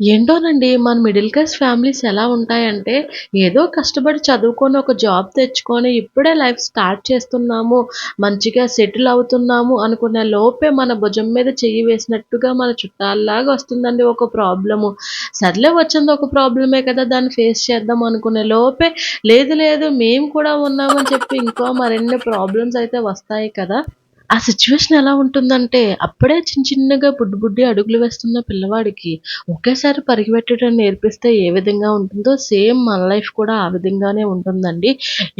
ఏంటోనండి మన middle class families ఎలా ఉంటాయంటే, ఏదో కష్టపడి చదువుకొని ఒక జాబ్ తెచ్చుకొని ఇప్పుడే లైఫ్ స్టార్ట్ చేస్తున్నాము, మంచిగా సెటిల్ అవుతున్నాము అనుకునే లోపే మన భుజం మీద చెయ్యి వేసినట్టుగా మన చుట్టాల్లాగా వస్తుందండి ఒక ప్రాబ్లము. సర్లే వచ్చింది ఒక ప్రాబ్లమే కదా! దాన్ని ఫేస్ చేద్దాం అనుకునే లోపే లేదు లేదు మేము కూడా ఉన్నామని చెప్పి ఇంకో మరిన్ని ప్రాబ్లమ్స్ అయితే వస్తాయి కదా! ఆ సిట్యుయేషన్ ఎలా ఉంటుందంటే, అప్పుడే చిన్న చిన్నగా బుడ్డి బుడ్డి అడుగులు వేస్తున్న పిల్లవాడికి ఒకేసారి పరిగెట్టడం నేర్పిస్తే ఏ విధంగా ఉంటుందో, సేమ్ మన లైఫ్ కూడా ఆ విధంగానే ఉంటుందండి.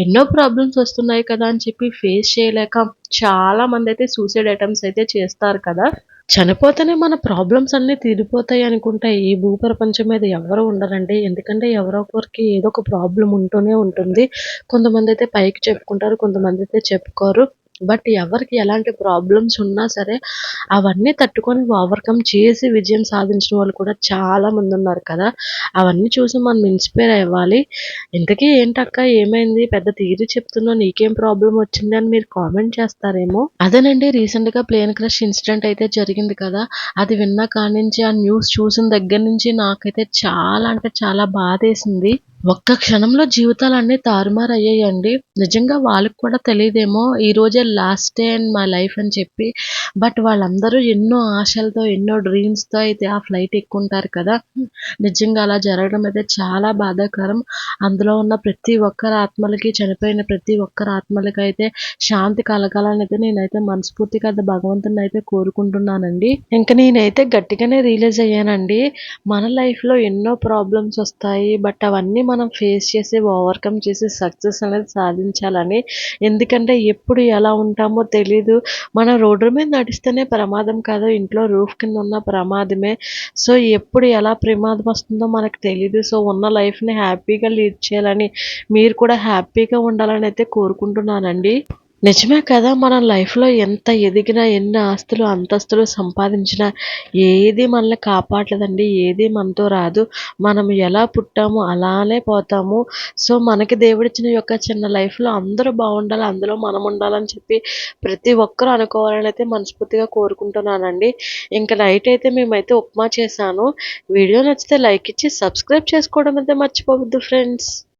ఎన్నో ప్రాబ్లమ్స్ వస్తున్నాయి కదా అని చెప్పి ఫేస్ చేయలేక చాలామందైతే సూసైడ్ అటెంప్ట్స్ అయితే చేస్తారు కదా! చనిపోతేనే మన ప్రాబ్లమ్స్ అన్నీ తీరిపోతాయి అనుకుంటే ఈ భూప్రపంచం మీద ఎవ్వరు ఉండరండి. ఎందుకంటే ఎవరో ఒకరికి ఏదో ఒక ప్రాబ్లమ్ ఉంటూనే ఉంటుంది. కొంతమందైతే పైకి చెప్పుకుంటారు. కొంతమందైతే చెప్పుకోరు. బట్ ఎవరికి ఎలాంటి ప్రాబ్లమ్స్ ఉన్నా సరే అవన్నీ తట్టుకొని ఓవర్‌కమ్ చేసి విజయం సాధించిన వాళ్ళు కూడా చాలా మందున్నారు కదా! అవన్నీ చూసి మనం ఇన్‌స్పైర్ అవ్వాలి. ఇంతకీ ఏంటక్క ఏమైంది? పెద్ద థియరీ చెప్తున్నావు నీకేం ప్రాబ్లమ్ వచ్చింది అని మీరు కామెంట్ చేస్తారేమో. అదేనండి రీసెంట్‌గా ప్లేన్ క్రష్ ఇన్సిడెంట్ అయితే జరిగింది కదా! అది విన్న కాడ్నించి ఆ న్యూస్ చూసిన దగ్గర నుంచి నాకైతే చాలా అంటే చాలా బాధేసింది. ఒక్క క్షణంలో జీవితాలన్నీ తారుమారయ్యాయండి. నిజంగా వాళ్ళకి కూడా తెలీదేమో ఈరోజే last day in my life అని చెప్పి. బట్ వాళ్ళందరూ ఎన్నో ఆశలతో, ఎన్నో డ్రీమ్స్‌తో అయితే ఆ ఫ్లైట్ ఎక్కుంటారు కదా! నిజంగా అలా జరగడం అయితే చాలా బాధాకరం. అందులో ఉన్న ప్రతి ఒక్కరి ఆత్మలకి, చనిపోయిన ప్రతి ఒక్కరి ఆత్మలకైతే శాంతి కలగాలనైతే నేనైతే మనస్ఫూర్తిగా భగవంతుడినైతే కోరుకుంటున్నానండి. ఇంక నేనైతే గట్టిగానే రియలైజ్ అయ్యానండి. మన లైఫ్‌లో ఎన్నో ప్రాబ్లమ్స్ వస్తాయి. బట్ అవన్నీ మనం ఫేస్ చేసి, ఓవర్‌కమ్ చేసి సక్సెస్ అనేది సాధించాలని. ఎందుకంటే ఎప్పుడు ఎలా ఉంటామో తెలీదు. మనం రోడ్డు మీద నడిస్తేనే ప్రమాదం కాదు. ఇంట్లో రూఫ్ కింద ఉన్న ప్రమాదమే. సో, ఎప్పుడు ఎలా ప్రమాదం వస్తుందో మనకు తెలీదు. సో, ఉన్న లైఫ్‌ని హ్యాపీగా లీడ్ చేయాలని, మీరు కూడా హ్యాపీగా ఉండాలని అయితే కోరుకుంటున్నానండి. నిజమే కదా! మనం లైఫ్‌లో ఎంత ఎదిగినా, ఎన్ని ఆస్తులు, అంతస్తులు సంపాదించినా ఏది మనల్ని కాపాడలేదండి. ఏది మనతో రాదు. మనం ఎలా పుట్టామో అలానే పోతాము. సో, మనకి దేవుడిచ్చిన ఈ యొక్క చిన్న లైఫ్‌లో అందరూ బావుండాలి. అందులో మనం ఉండాలని చెప్పి ప్రతి ఒక్కరు అనుకోవాలనైతే మనస్ఫూర్తిగా కోరుకుంటున్నానండి. ఇంక నైట్ అయితే మేమైతే ఉప్మా చేశాను. వీడియో నచ్చితే లైక్ ఇచ్చి సబ్స్క్రైబ్ చేసుకోవడం అయితే మర్చిపోవద్దు ఫ్రెండ్స్.